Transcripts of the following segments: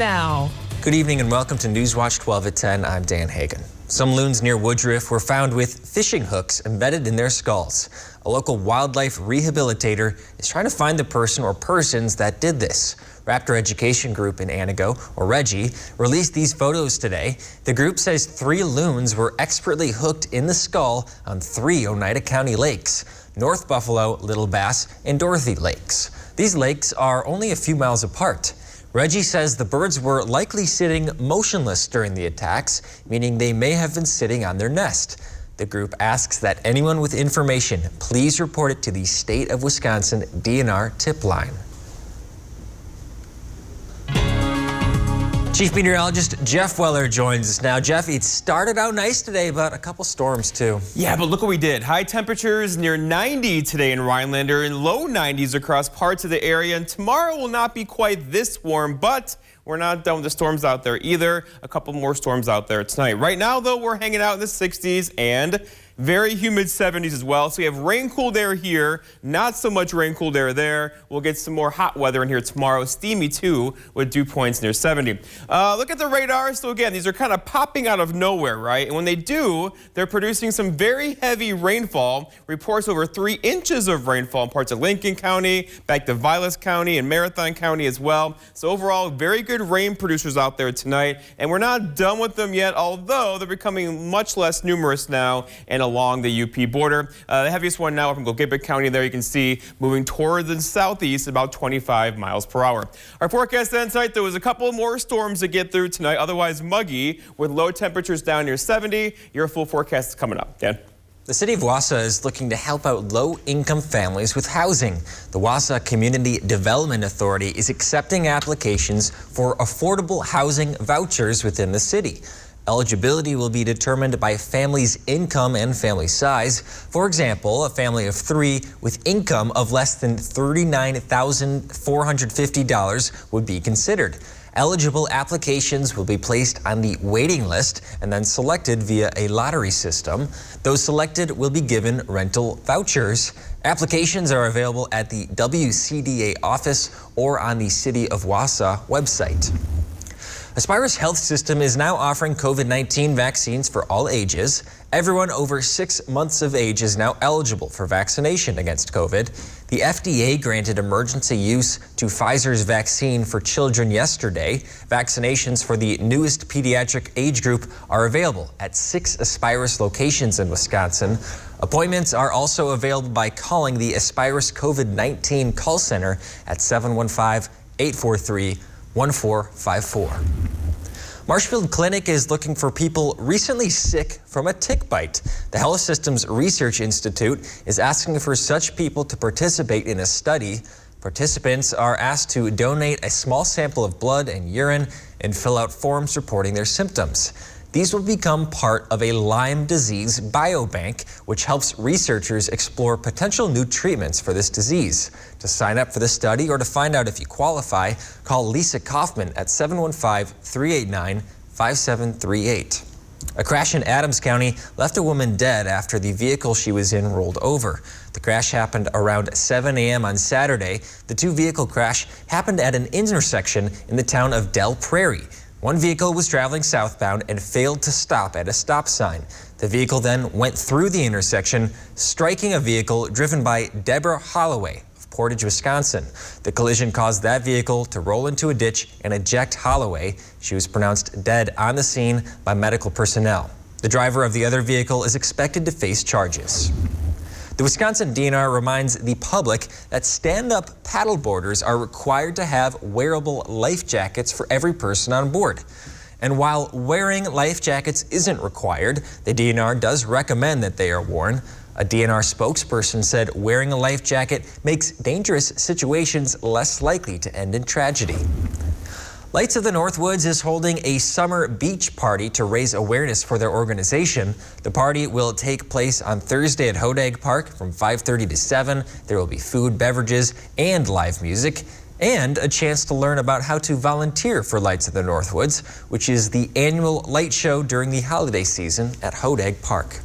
now. Good evening and welcome to Newswatch 12 at 10. I'm Dan Hagan. Some loons near Woodruff were found with fishing hooks embedded in their skulls. A local wildlife rehabilitator is trying to find the person or persons that did this. Raptor Education Group in Anago, or Reggie, released these photos today. The group says 3 loons were expertly hooked in the skull on 3 Oneida County lakes: North Buffalo, Little Bass, and Dorothy lakes. These lakes are only a few miles apart. Reggie says the birds were likely sitting motionless during the attacks, meaning they may have been sitting on their nest. The group asks that anyone with information please report it to the State of Wisconsin DNR tip line. Chief Meteorologist Jeff Weller joins us now. Jeff, it started out nice today, but a couple storms too. Yeah, but look what we did. High temperatures near 90 today in Rhinelander and low 90s across parts of the area. And tomorrow will not be quite this warm, but we're not done with the storms out there either. A couple more storms out there tonight. Right now, though, we're hanging out in the 60s and very humid 70s as well. So we have rain-cooled air here, not so much rain-cooled air there. We'll get some more hot weather in here tomorrow. Steamy, too, with dew points near 70. Look at the radar. So, again, these are kind of popping out of nowhere, right? And when they do, they're producing some very heavy rainfall. Reports over 3 inches of rainfall in parts of Lincoln County, back to Vilas County and Marathon County as well. So, overall, very good rain producers out there tonight. And we're not done with them yet, although they're becoming much less numerous now and along the UP border. The heaviest one now from Gibbet County there you can see moving toward the southeast about 25 miles per hour. Our forecast then tonight, there was a couple more storms to get through tonight, otherwise muggy with low temperatures down near 70. Your full forecast is coming up. Dan? The city of Wausau is looking to help out low-income families with housing. The Wausau Community Development Authority is accepting applications for affordable housing vouchers within the city. Eligibility will be determined by family's income and family size. For example, a family of 3 with income of less than $39,450 would be considered. Eligible applications will be placed on the waiting list and then selected via a lottery system. Those selected will be given rental vouchers. Applications are available at the WCDA office or on the City of Wausau website. Aspirus Health System is now offering COVID-19 vaccines for all ages. Everyone over 6 months of age is now eligible for vaccination against COVID. The FDA granted emergency use to Pfizer's vaccine for children yesterday. Vaccinations for the newest pediatric age group are available at 6 Aspirus locations in Wisconsin. Appointments are also available by calling the Aspirus COVID-19 call center at 715-843-1454. Marshfield Clinic is looking for people recently sick from a tick bite. The Health Systems Research Institute is asking for such people to participate in a study. Participants are asked to donate a small sample of blood and urine and fill out forms reporting their symptoms. These will become part of a Lyme disease biobank, which helps researchers explore potential new treatments for this disease. To sign up for the study or to find out if you qualify, call Lisa Kaufman at 715-389-5738. A crash in Adams County left a woman dead after the vehicle she was in rolled over. The crash happened around 7 a.m. on Saturday. The 2-vehicle crash happened at an intersection in the town of Del Prairie. One vehicle was traveling southbound and failed to stop at a stop sign. The vehicle then went through the intersection, striking a vehicle driven by Deborah Holloway of Portage, Wisconsin. The collision caused that vehicle to roll into a ditch and eject Holloway. She was pronounced dead on the scene by medical personnel. The driver of the other vehicle is expected to face charges. The Wisconsin DNR reminds the public that stand-up paddleboarders are required to have wearable life jackets for every person on board. And while wearing life jackets isn't required, the DNR does recommend that they are worn. A DNR spokesperson said wearing a life jacket makes dangerous situations less likely to end in tragedy. Lights of the Northwoods is holding a summer beach party to raise awareness for their organization. The party will take place on Thursday at Hodag Park from 5:30 to 7. There will be food, beverages, and live music, and a chance to learn about how to volunteer for Lights of the Northwoods, which is the annual light show during the holiday season at Hodag Park.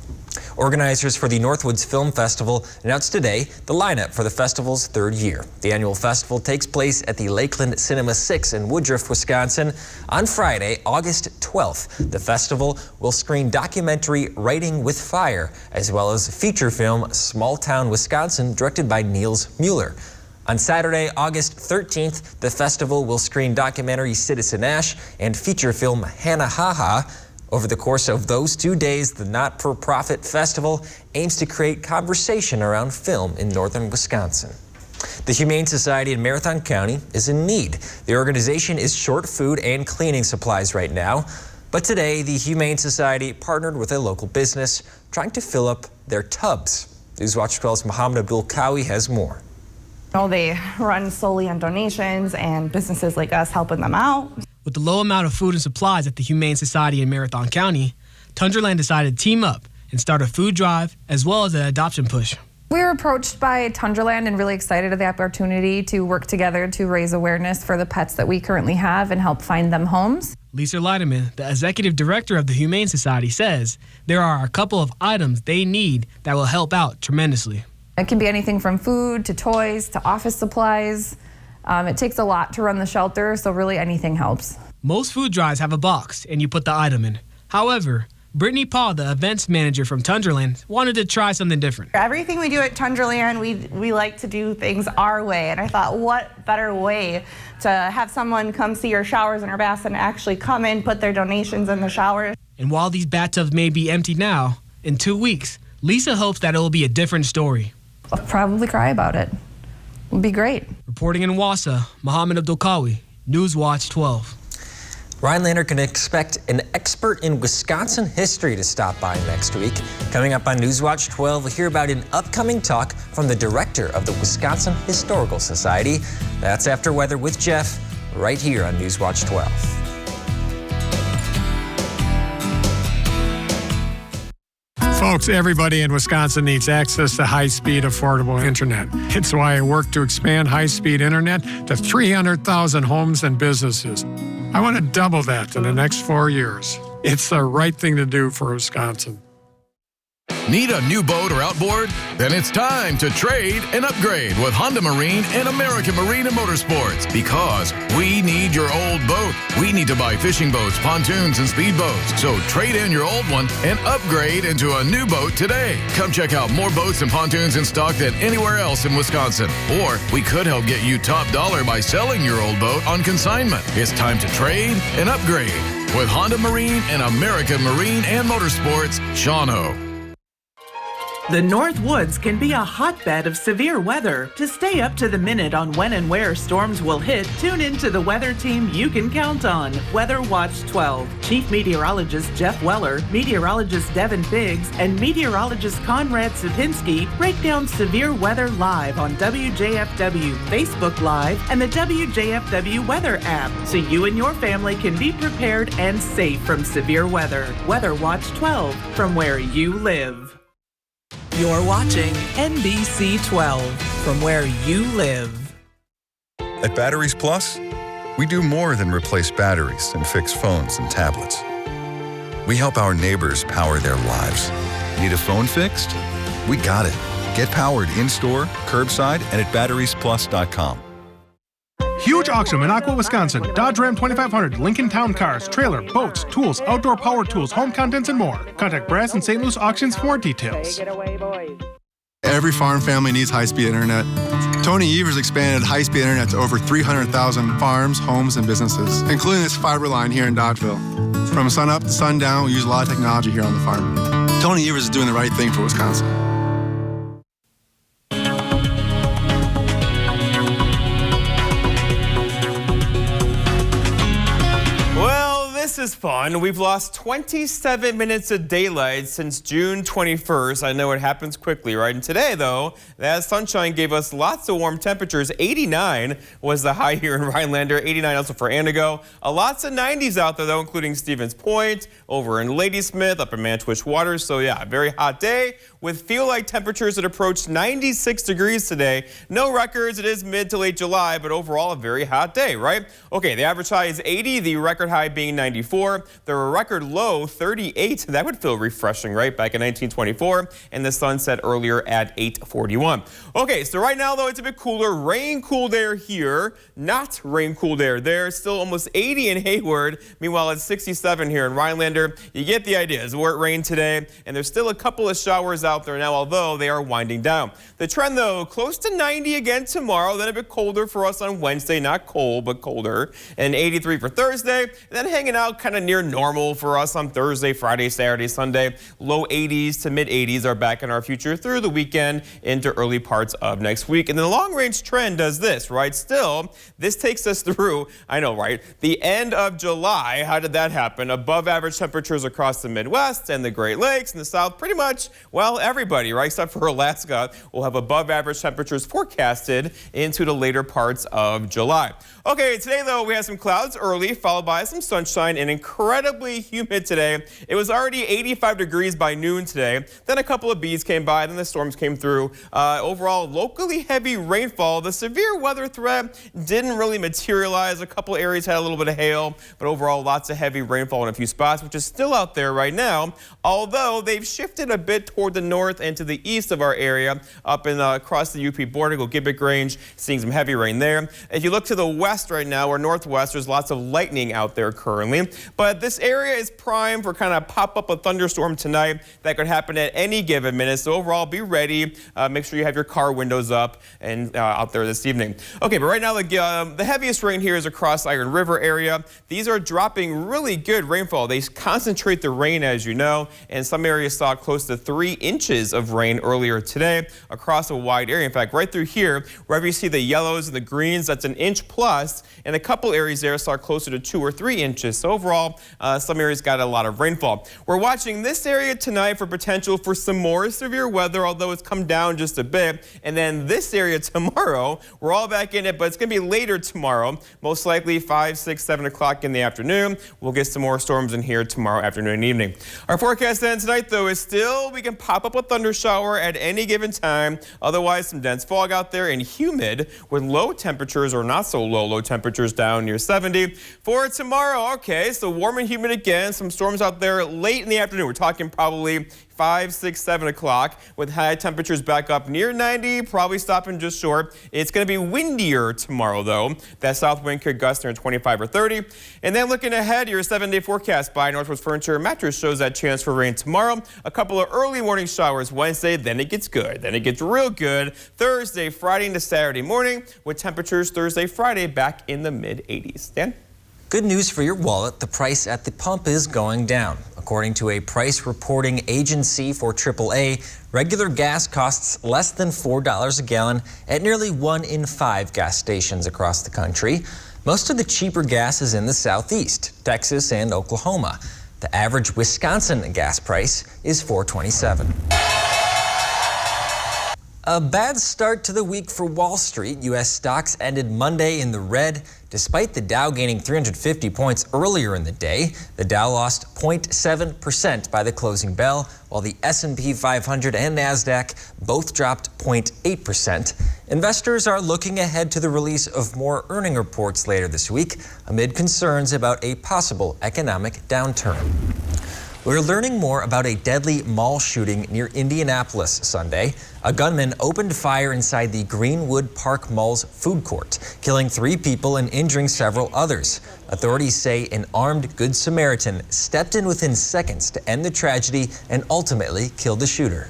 Organizers for the Northwoods Film Festival announced today the lineup for the festival's third year. The annual festival takes place at the Lakeland Cinema 6 in Woodruff, Wisconsin. On Friday, August 12th, the festival will screen documentary Writing with Fire, as well as feature film Small Town, Wisconsin, directed by Niels Mueller. On Saturday, August 13th, the festival will screen documentary Citizen Ash and feature film Hannah Haha. Over the course of those 2 days, the not-for-profit festival aims to create conversation around film in northern Wisconsin. The Humane Society in Marathon County is in need. The organization is short food and cleaning supplies right now. But today, the Humane Society partnered with a local business trying to fill up their tubs. Newswatch 12's Mohammed Abdul Kawi has more. They run solely on donations and businesses like us helping them out. With the low amount of food and supplies at the Humane Society in Marathon County, Tundraland decided to team up and start a food drive as well as an adoption push. We were approached by Tundraland and really excited at the opportunity to work together to raise awareness for the pets that we currently have and help find them homes. Lisa Leideman, the executive director of the Humane Society, says there are a couple of items they need that will help out tremendously. It can be anything from food to toys to office supplies. It takes a lot to run the shelter, so really anything helps. Most food drives have a box and you put the item in. However, Brittany Paul, the events manager from Tundraland, wanted to try something different. Everything we do at Tundraland, we like to do things our way. And I thought, what better way to have someone come see your showers and our baths and actually come in, put their donations in the showers. And while these bathtubs may be empty now, in 2 weeks, Lisa hopes that it will be a different story. I'll probably cry about it. It'll be great. Reporting in Wausau, Mohammed Abdul Kawi, Newswatch 12. Rhinelander can expect an expert in Wisconsin history to stop by next week. Coming up on Newswatch 12, we'll hear about an upcoming talk from the director of the Wisconsin Historical Society. That's after weather with Jeff, right here on Newswatch 12. Folks, everybody in Wisconsin needs access to high-speed, affordable internet. It's why I work to expand high-speed internet to 300,000 homes and businesses. I want to double that in the next 4 years. It's the right thing to do for Wisconsin. Need a new boat or outboard? Then it's time to trade and upgrade with Honda Marine and American Marine and Motorsports, because we need your old boat. We need to buy fishing boats, pontoons, and speedboats. So trade in your old one and upgrade into a new boat today. Come check out more boats and pontoons in stock than anywhere else in Wisconsin. Or we could help get you top dollar by selling your old boat on consignment. It's time to trade and upgrade with Honda Marine and American Marine and Motorsports, Shawano. The Northwoods can be a hotbed of severe weather. To stay up to the minute on when and where storms will hit, tune into the weather team you can count on. Weather Watch 12. Chief Meteorologist Jeff Weller, Meteorologist Devin Biggs, and Meteorologist Conrad Sapinski break down severe weather live on WJFW, Facebook Live, and the WJFW Weather app, so you and your family can be prepared and safe from severe weather. Weather Watch 12, from where you live. You're watching NBC 12, from where you live. At Batteries Plus, we do more than replace batteries and fix phones and tablets. We help our neighbors power their lives. Need a phone fixed? We got it. Get powered in-store, curbside, and at batteriesplus.com. Huge auction, Minocqua, Wisconsin. Dodge Ram 2500, Lincoln Town Cars, trailer, boats, tools, outdoor power tools, home contents, and more. Contact Brass and St. Louis Auctions for more details. Take it away, boys. Every farm family needs high-speed internet. Tony Evers expanded high-speed internet to over 300,000 farms, homes, and businesses, including this fiber line here in Dodgeville. From sun up to sundown, we use a lot of technology here on the farm. Tony Evers is doing the right thing for Wisconsin. This is fun. We've lost 27 minutes of daylight since June 21st. I know it happens quickly, right? And today, though, that sunshine gave us lots of warm temperatures. 89 was the high here in Rhinelander. 89 also for Antigo. Lots of 90s out there, though, including Stevens Point, over in Ladysmith, up in Mantuish Waters. So, yeah, a very hot day with feel-like temperatures that approached 96 degrees today. No records. It is mid to late July, but overall a very hot day, right? Okay, the average high is 80, the record high being 94. 94. The record low, 38. That would feel refreshing, right? Back in 1924. And the sun set earlier at 8:41. Okay, so right now, though, it's a bit cooler. Rain cooled air here, not rain cooled air there. Still almost 80 in Hayward. Meanwhile, it's 67 here in Rhinelander. You get the idea. It's where it rained today, and there's still a couple of showers out there now, although they are winding down. The trend, though, close to 90 again tomorrow, then a bit colder for us on Wednesday. Not cold, but colder. And 83 for Thursday. And then hanging out kind of near normal for us on Thursday, Friday, Saturday, Sunday. Low 80s to mid 80s are back in our future through the weekend into early parts of next week. And the long-range trend does this, right? Still, this takes us through, I know, right, the end of July. How did that happen? Above average temperatures across the Midwest and the Great Lakes and the South. Pretty much, well, everybody, right, except for Alaska, will have above average temperatures forecasted into the later parts of July. Okay, today, though, we had some clouds early, followed by some sunshine and incredibly humid today. It was already 85 degrees by noon today. Then a couple of bees came by, then the storms came through. Overall, locally heavy rainfall. The severe weather threat didn't really materialize. A couple areas had a little bit of hail, but overall, lots of heavy rainfall in a few spots, which is still out there right now, although they've shifted a bit toward the north and to the east of our area, up in across the UP border, Gibbet Range, seeing some heavy rain there. If you look to the west right now, or northwest, there's lots of lightning out there currently, but this area is primed for kind of pop up a thunderstorm tonight that could happen at any given minute. So overall, be ready. Make sure you have your car windows up and out there this evening. Okay, but right now the heaviest rain here is across Iron River area. These are dropping really good rainfall. They concentrate the rain, as you know, and some areas saw close to 3 inches of rain earlier today across a wide area. In fact, right through here, wherever you see the yellows and the greens, that's 1 inch plus, and a couple areas there saw closer to 2 or 3 inches. So overall, some areas got a lot of rainfall. We're watching this area tonight for potential for some more severe weather, although it's come down just a bit. And then this area tomorrow, we're all back in it, but it's going to be later tomorrow, most likely 5, 6, 7 o'clock in the afternoon. We'll get some more storms in here tomorrow afternoon and evening. Our forecast then tonight, though, is still we can pop up a thunder shower at any given time. Otherwise, some dense fog out there and humid with low temperatures, or not so low temperatures down near 70. For tomorrow, okay, so warm and humid again. Some storms out there late in the afternoon. We're talking probably 5, 6, 7 o'clock with high temperatures back up near 90, probably stopping just short. It's going to be windier tomorrow, though. That south wind could gust near 25 or 30. And then looking ahead, your 7-day forecast by Northwest Furniture and Mattress shows that chance for rain tomorrow. A couple of early morning showers Wednesday, then it gets good. Then it gets real good Thursday, Friday into Saturday morning with temperatures Thursday, Friday back in the mid-80s. Dan? Good news for your wallet. The price at the pump is going down. According to a price reporting agency for AAA, regular gas costs less than $4 a gallon at nearly 1 in 5 gas stations across the country. Most of the cheaper gas is in the Southeast, Texas, and Oklahoma. The average Wisconsin gas price is $4.27. A bad start to the week for Wall Street. U.S. stocks ended Monday in the red. Despite the Dow gaining 350 points earlier in the day, the Dow lost 0.7% by the closing bell, while the S&P 500 and NASDAQ both dropped 0.8%. Investors are looking ahead to the release of more earning reports later this week, amid concerns about a possible economic downturn. We're learning more about a deadly mall shooting near Indianapolis Sunday. A gunman opened fire inside the Greenwood Park Mall's food court, killing 3 people and injuring several others. Authorities say an armed Good Samaritan stepped in within seconds to end the tragedy and ultimately killed the shooter.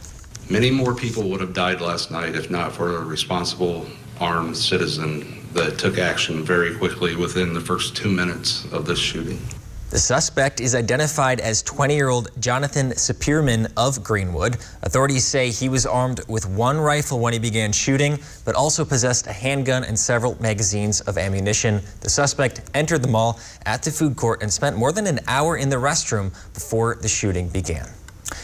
Many more people would have died last night if not for a responsible armed citizen that took action very quickly within the first 2 minutes of this shooting. The suspect is identified as 20-year-old Jonathan Sapirman of Greenwood. Authorities say he was armed with 1 rifle when he began shooting, but also possessed a handgun and several magazines of ammunition. The suspect entered the mall at the food court and spent more than an hour in the restroom before the shooting began.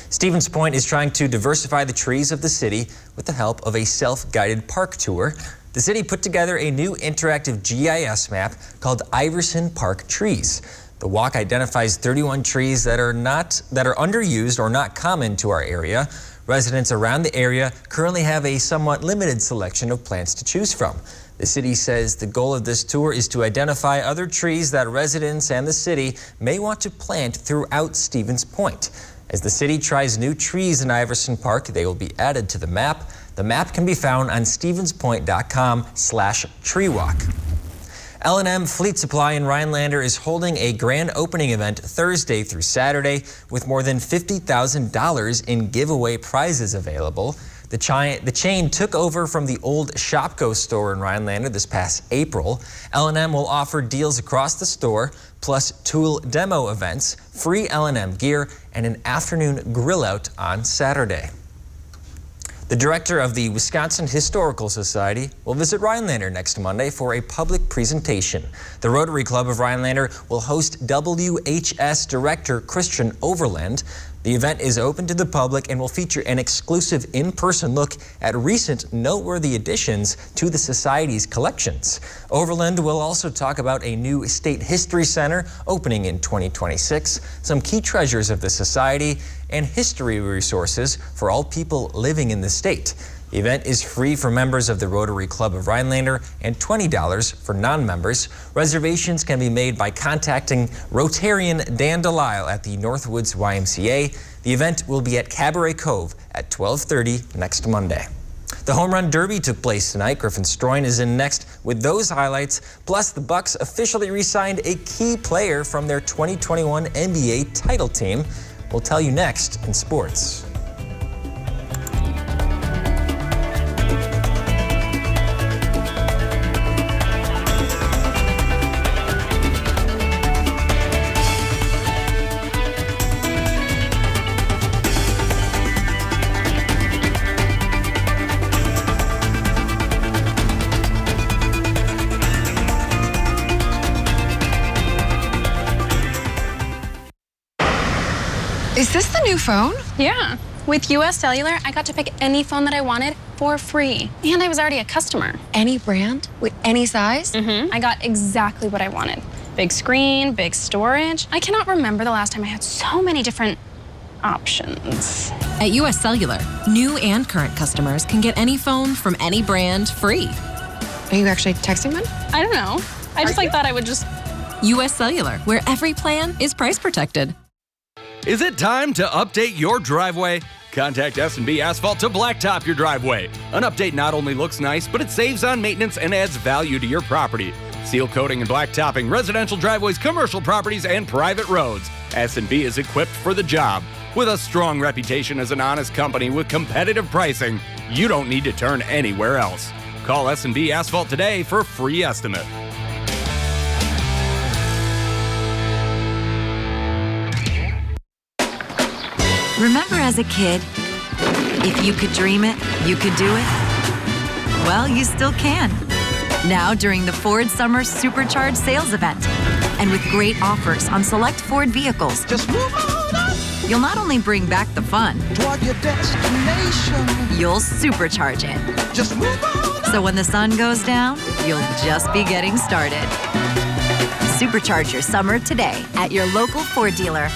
Stevens Point is trying to diversify the trees of the city with the help of a self-guided park tour. The city put together a new interactive GIS map called Iverson Park Trees. The walk identifies 31 trees that are underused or not common to our area. Residents around the area currently have a somewhat limited selection of plants to choose from. The city says the goal of this tour is to identify other trees that residents and the city may want to plant throughout Stevens Point. As the city tries new trees in Iverson Park, they will be added to the map. The map can be found on stevenspoint.com/treewalk. L&M Fleet Supply in Rhinelander is holding a grand opening event Thursday through Saturday with more than $50,000 in giveaway prizes available. The chain took over from the old Shopko store in Rhinelander this past April. L&M will offer deals across the store, plus tool demo events, free L&M gear, and an afternoon grill out on Saturday. The director of the Wisconsin Historical Society will visit Rhinelander next Monday for a public presentation. The Rotary Club of Rhinelander will host WHS Director Christian Overland. The event is open to the public and will feature an exclusive in-person look at recent noteworthy additions to the Society's collections. Overland will also talk about a new State History Center opening in 2026, some key treasures of the Society, and history resources for all people living in the state. The event is free for members of the Rotary Club of Rhinelander and $20 for non-members. Reservations can be made by contacting Rotarian Dan Delisle at the Northwoods YMCA. The event will be at Cabaret Cove at 12:30 next Monday. The Home Run Derby took place tonight. Griffin Stroin is in next with those highlights. Plus, the Bucks officially re-signed a key player from their 2021 NBA title team. We'll tell you next in sports. Is this the new phone? Yeah. With US Cellular, I got to pick any phone that I wanted for free. And I was already a customer. Any brand? With any size? I got exactly what I wanted. Big screen, big storage. I cannot remember the last time I had so many different options. At US Cellular, new and current customers can get any phone from any brand free. Are you actually texting them? I don't know. I just thought I would just... US Cellular, where every plan is price protected. Is it time to update your driveway? Contact S&B Asphalt to blacktop your driveway. An update not only looks nice, but it saves on maintenance and adds value to your property. Seal coating and blacktopping residential driveways, commercial properties, and private roads. S&B is equipped for the job. With a strong reputation as an honest company with competitive pricing, you don't need to turn anywhere else. Call S&B Asphalt today for a free estimate. Remember as a kid, if you could dream it, you could do it? Well, you still can. Now during the Ford Summer Supercharged Sales Event. And with great offers on select Ford vehicles. Just move on up. You'll not only bring back the fun, toward your destination, you'll supercharge it. Just move on up. So when the sun goes down, you'll just be getting started. Supercharge your summer today at your local Ford dealer.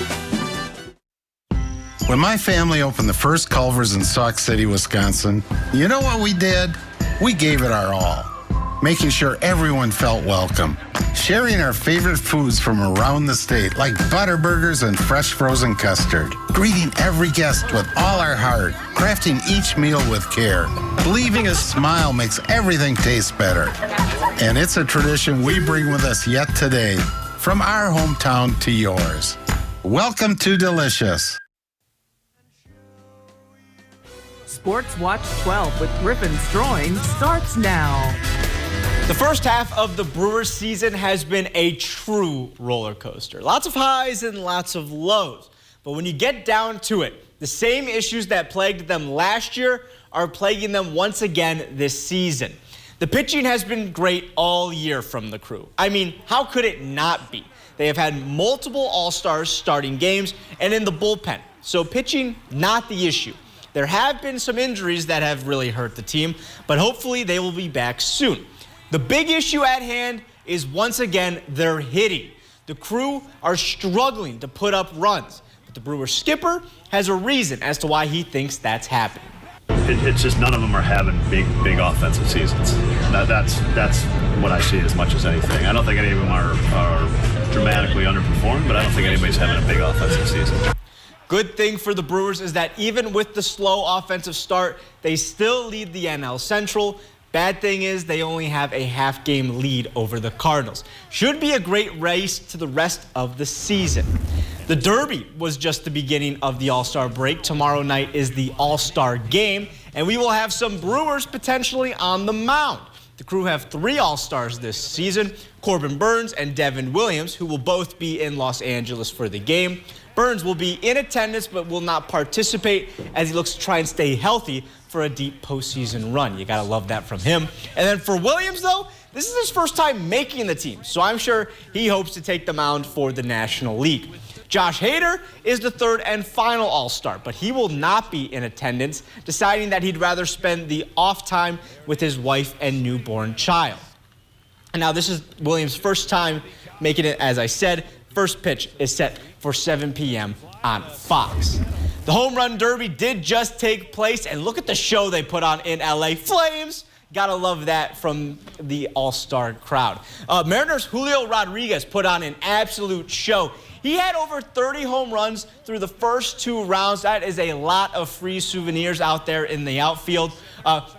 When my family opened the first Culver's in Sauk City, Wisconsin, you know what we did? We gave it our all, making sure everyone felt welcome, sharing our favorite foods from around the state, like butter burgers and fresh frozen custard, greeting every guest with all our heart, crafting each meal with care. Leaving a smile makes everything taste better. And it's a tradition we bring with us yet today, from our hometown to yours. Welcome to Delicious. Sports Watch 12 with Griffin Stroing starts now. The first half of the Brewers season has been a true roller coaster. Lots of highs and lots of lows. But when you get down to it, the same issues that plagued them last year are plaguing them once again this season. The pitching has been great all year from the crew. I mean, how could it not be? They have had multiple All-Stars starting games and in the bullpen. So pitching, not the issue. There have been some injuries that have really hurt the team, but hopefully they will be back soon. The big issue at hand is once again their hitting. The crew are struggling to put up runs, but the Brewers skipper has a reason as to why he thinks that's happening. It's just none of them are having big offensive seasons. That's what I see as much as anything. I don't think any of them are dramatically underperformed, but I don't think anybody's having a big offensive season. Good thing for the Brewers is that even with the slow offensive start, they still lead the NL Central. Bad thing is they only have a half-game lead over the Cardinals. Should be a great race to the rest of the season. The Derby was just the beginning of the All-Star break. Tomorrow night is the All-Star game, and we will have some Brewers potentially on the mound. The Crew have 3 All-Stars this season, Corbin Burnes and Devin Williams, who will both be in Los Angeles for the game. Burnes will be in attendance but will not participate as he looks to try and stay healthy for a deep postseason run. You got to love that from him. And then for Williams, though, this is his first time making the team, so I'm sure he hopes to take the mound for the National League. Josh Hader is the 3rd and final All-Star, but he will not be in attendance, deciding that he'd rather spend the off time with his wife and newborn child. And now this is Williams' first time making it, as I said. First pitch is set for 7 p.m. on Fox. The Home Run Derby did just take place, and look at the show they put on in L.A. Flames. Gotta love that from the All-Star crowd. Mariners' Julio Rodriguez put on an absolute show. He had over 30 home runs through the first 2 rounds. That is a lot of free souvenirs out there in the outfield.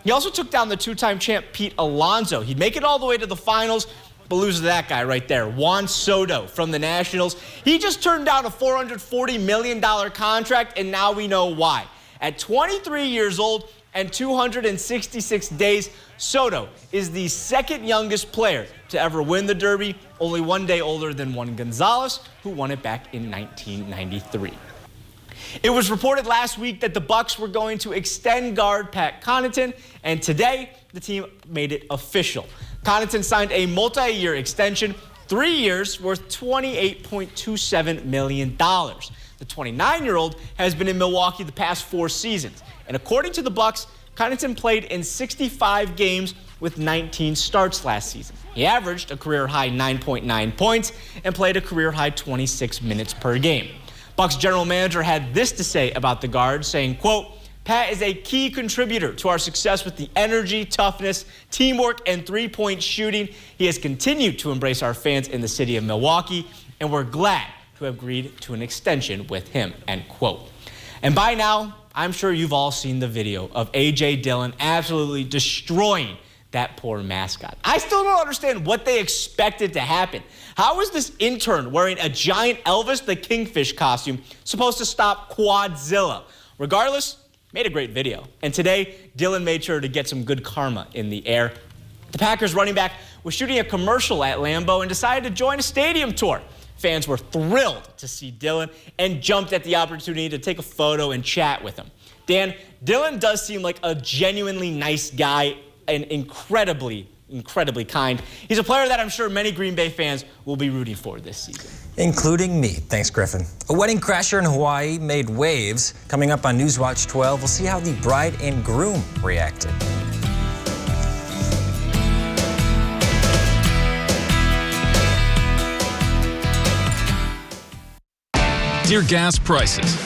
He also took down the 2-time champ Pete Alonso. He'd make it all the way to the finals, but loses that guy right there, Juan Soto from the Nationals. He just turned down a $440 million contract, and now we know why. At 23 years old and 266 days, Soto is the 2nd youngest player to ever win the Derby, only 1 day older than Juan Gonzalez, who won it back in 1993. It was reported last week that the Bucks were going to extend guard Pat Connaughton, and today the team made it official. Connaughton signed a multi-year extension, 3 years worth $28.27 million. The 29-year-old has been in Milwaukee the past 4 seasons, and according to the Bucks, Connaughton played in 65 games with 19 starts last season. He averaged a career-high 9.9 points and played a career-high 26 minutes per game. Bucks general manager had this to say about the guard, saying, quote, Pat is a key contributor to our success with the energy, toughness, teamwork, and 3-point shooting. He has continued to embrace our fans in the city of Milwaukee, and we're glad to have agreed to an extension with him, end quote. And by now, I'm sure you've all seen the video of A.J. Dillon absolutely destroying that poor mascot. I still don't understand what they expected to happen. How is this intern wearing a giant Elvis the Kingfish costume supposed to stop Quadzilla? Regardless, made a great video. And today, Dillon made sure to get some good karma in the air. The Packers running back was shooting a commercial at Lambeau and decided to join a stadium tour. Fans were thrilled to see Dillon and jumped at the opportunity to take a photo and chat with him. Dan, Dillon does seem like a genuinely nice guy and incredibly kind. He's a player that I'm sure many Green Bay fans will be rooting for this season. Including me. Thanks, Griffin. A wedding crasher in Hawaii made waves. Coming up on Newswatch 12, we'll see how the bride and groom reacted. Dear gas prices,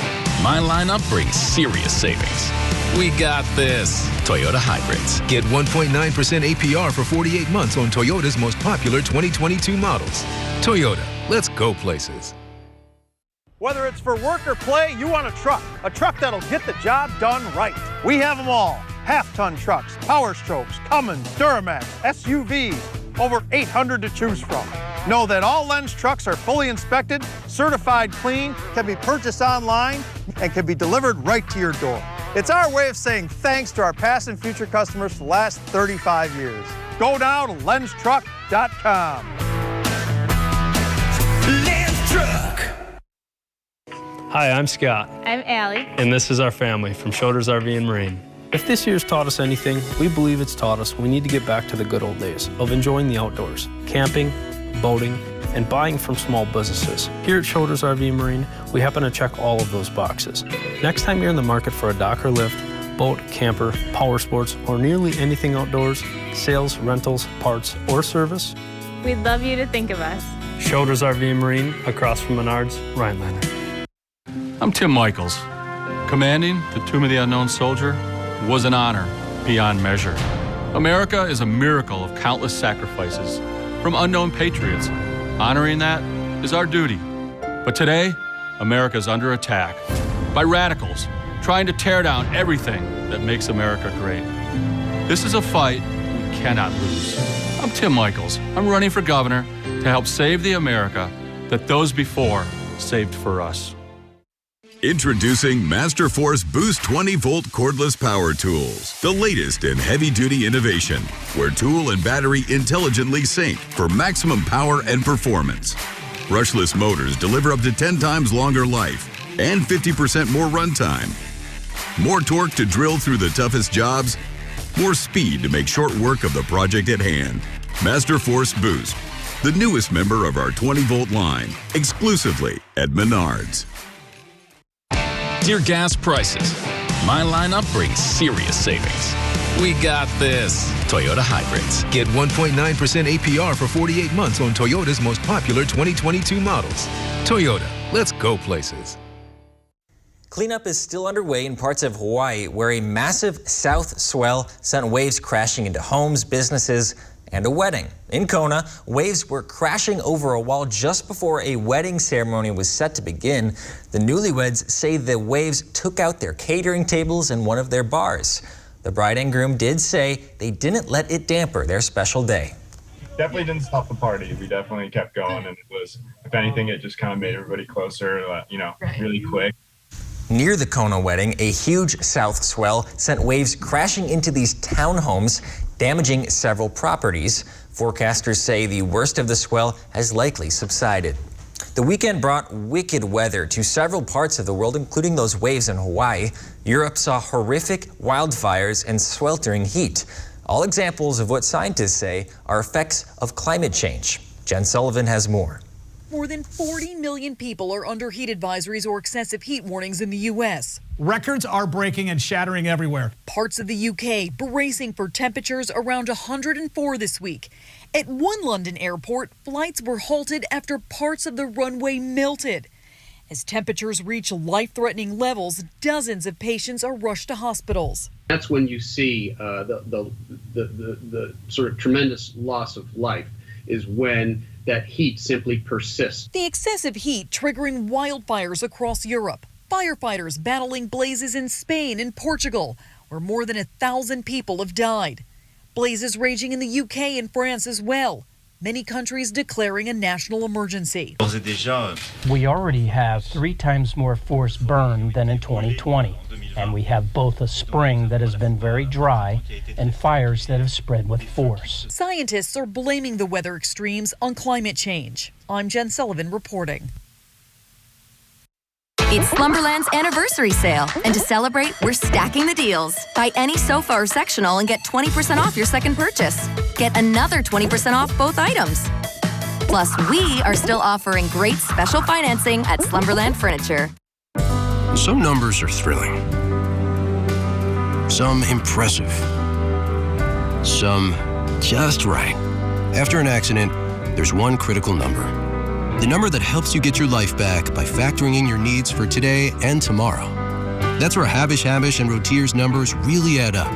my lineup brings serious savings. We got this. Toyota Hybrids. Get 1.9% APR for 48 months on Toyota's most popular 2022 models. Toyota, let's go places. Whether it's for work or play, you want a truck that'll get the job done right. We have them all. Half-ton trucks, Power Strokes, Cummins, Duramax, SUVs, over 800 to choose from. Know that all Lenz trucks are fully inspected, certified clean, can be purchased online, and can be delivered right to your door. It's our way of saying thanks to our past and future customers for the last 35 years. Go now to lenztruck.com. Lenz Truck. Hi, I'm Scott. I'm Allie. And this is our family from Shoulders RV and Marine. If this year's taught us anything, we believe it's taught us we need to get back to the good old days of enjoying the outdoors, camping, boating, and buying from small businesses. Here at Shoulders RV and Marine, we happen to check all of those boxes. Next time you're in the market for a dock or lift, boat, camper, power sports, or nearly anything outdoors, sales, rentals, parts, or service, We'd love you to think of us. Shoulders RV and Marine, across from Menards, Rhinelander. I'm Tim Michaels. Commanding the Tomb of the Unknown Soldier was an honor beyond measure. America is a miracle of countless sacrifices from unknown patriots. Honoring that is our duty. But today, America is under attack by radicals trying to tear down everything that makes America great. This is a fight we cannot lose. I'm Tim Michaels. I'm running for governor to help save the America that those before saved for us. Introducing Master Force Boost 20-volt cordless power tools, the latest in heavy-duty innovation, where tool and battery intelligently sync for maximum power and performance. Brushless motors deliver up to 10 times longer life and 50% more runtime. More torque to drill through the toughest jobs, more speed to make short work of the project at hand. Master Force Boost, the newest member of our 20-volt line, exclusively at Menards. Dear gas prices, my lineup brings serious savings. We got this. Toyota hybrids. Get 1.9% APR for 48 months on Toyota's most popular 2022 models. Toyota, let's go places. Cleanup is still underway in parts of Hawaii where a massive south swell sent waves crashing into homes, businesses, and a wedding. In Kona, waves were crashing over a wall just before a wedding ceremony was set to begin. The newlyweds say the waves took out their catering tables and one of their bars. The bride and groom did say they didn't let it damper their special day. Definitely didn't stop the party. We definitely kept going, and it was, if anything, it just kind of made everybody closer, really quick. Near the Kona wedding, a huge south swell sent waves crashing into these townhomes, damaging several properties. Forecasters say the worst of the swell has likely subsided. The weekend brought wicked weather to several parts of the world, including those waves in Hawaii. Europe saw horrific wildfires and sweltering heat, all examples of what scientists say are effects of climate change. Jen Sullivan has more. More than 40 million people are under heat advisories or excessive heat warnings in the U.S. Records are breaking and shattering everywhere. Parts of the U.K. bracing for temperatures around 104 this week. At one London airport, flights were halted after parts of the runway melted. As temperatures reach life-threatening levels, dozens of patients are rushed to hospitals. That's when you see the sort of tremendous loss of life, is when that heat simply persists. The excessive heat triggering wildfires across Europe. Firefighters battling blazes in Spain and Portugal, where more than 1,000 people have died. Blazes raging in the UK and France as well. Many countries declaring a national emergency. We already have 3 times more forest burn than in 2020. And we have both a spring that has been very dry and fires that have spread with force. Scientists are blaming the weather extremes on climate change. I'm Jen Sullivan reporting. It's Slumberland's anniversary sale, and to celebrate, we're stacking the deals. Buy any sofa or sectional and get 20% off your second purchase. Get another 20% off both items. Plus, we are still offering great special financing at Slumberland Furniture. Some numbers are thrilling, some impressive, some just right. After an accident, there's one critical number. The number that helps you get your life back by factoring in your needs for today and tomorrow. That's where Habish and Rotier's numbers really add up.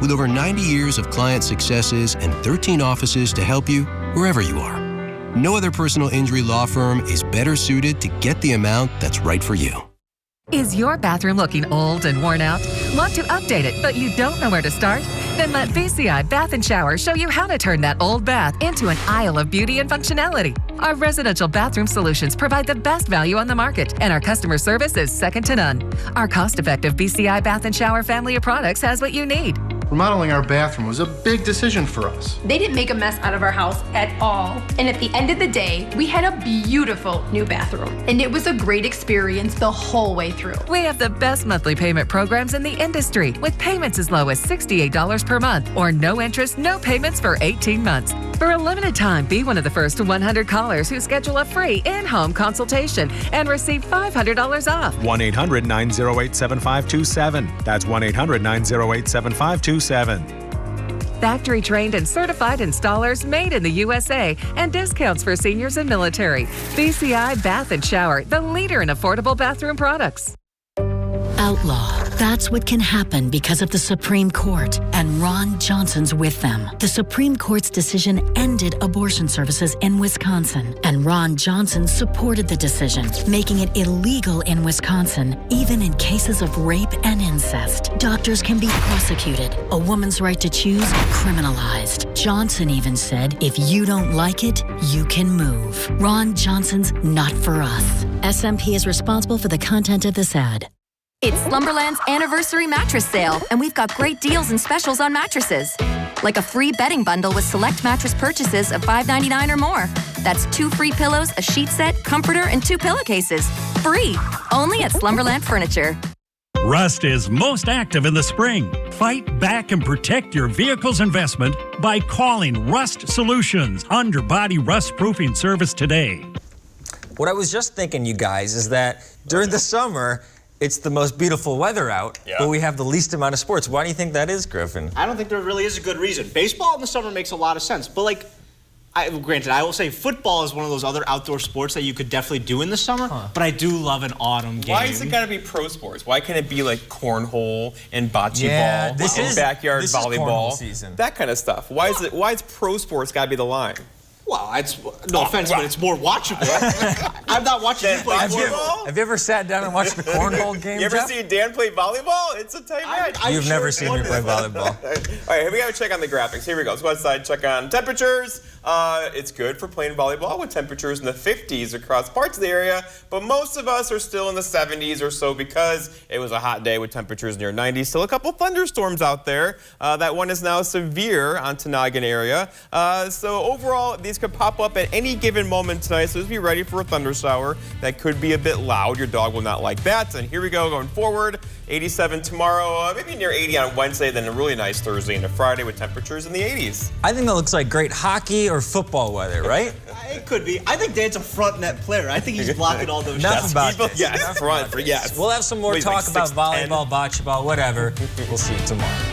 With over 90 years of client successes and 13 offices to help you wherever you are. No other personal injury law firm is better suited to get the amount that's right for you. Is your bathroom looking old and worn out? Want to update it, but you don't know where to start? Then let VCI Bath & Shower show you how to turn that old bath into an aisle of beauty and functionality. Our residential bathroom solutions provide the best value on the market, and our customer service is second to none. Our cost-effective VCI Bath & Shower family of products has what you need. Remodeling our bathroom was a big decision for us. They didn't make a mess out of our house at all. And at the end of the day, we had a beautiful new bathroom. And it was a great experience the whole way through. We have the best monthly payment programs in the industry, with payments as low as $68 per month or no interest, no payments for 18 months. For a limited time, be one of the first 100 callers who schedule a free in-home consultation and receive $500 off. 1-800-908-7527. That's 1-800-908-7527. Factory trained and certified installers made in the USA, and discounts for seniors and military. VCI Bath & Shower, the leader in affordable bathroom products. Outlaw, That's what can happen because of the Supreme Court, and Ron Johnson's with them. The Supreme Court's decision ended abortion services in Wisconsin, and Ron Johnson supported the decision, making it illegal in Wisconsin, even in cases of rape and incest. Doctors can be prosecuted, a woman's right to choose criminalized. Johnson even said, if you don't like it, you can move. Ron Johnson's not for us. SMP is responsible for the content of this ad. It's Slumberland's anniversary mattress sale, and we've got great deals and specials on mattresses. Like a free bedding bundle with select mattress purchases of $5.99 or more. That's 2 free pillows, a sheet set, comforter, and 2 pillowcases. Free! Only at Slumberland Furniture. Rust is most active in the spring. Fight back and protect your vehicle's investment by calling Rust Solutions underbody rust proofing service today. What I was just thinking, you guys, is that during the summer, it's the most beautiful weather out, but we have the least amount of sports. Why do you think that is, Griffin? I don't think there really is a good reason. Baseball in the summer makes a lot of sense, but granted, I will say football is one of those other outdoor sports that you could definitely do in the summer, but I do love an autumn game. Why is it got to be pro sports? Why can't it be like cornhole and bocce ball and backyard volleyball? Season. That kind of stuff. Why is pro sports got to be the line? Well, it's no offense, but it's more watchable. I'm not watching you play cornhole. Have you ever sat down and watched the cornhole game? You ever seen Dan play volleyball? It's a tight match. You've never seen me play volleyball. All right, here we got to check on the graphics. Here we go. Let's go outside, check on temperatures. It's good for playing volleyball with temperatures in the 50s across parts of the area, but most of us are still in the 70s or so because it was a hot day with temperatures near 90. Still a couple thunderstorms out there. That one is now severe on Tenagin area. So overall, these could pop up at any given moment tonight, so just be ready for a thunder shower. That could be a bit loud. Your dog will not like that. And here we go going forward. 87 tomorrow, maybe near 80 on Wednesday, then a really nice Thursday into Friday with temperatures in the 80s. I think that looks like great hockey or football weather, right? It could be. I think Dan's a front net player. I think he's blocking all those shots. Enough about this. Yes, front. Yes. We'll have some more talk about volleyball, bocce ball, whatever. We'll see you tomorrow.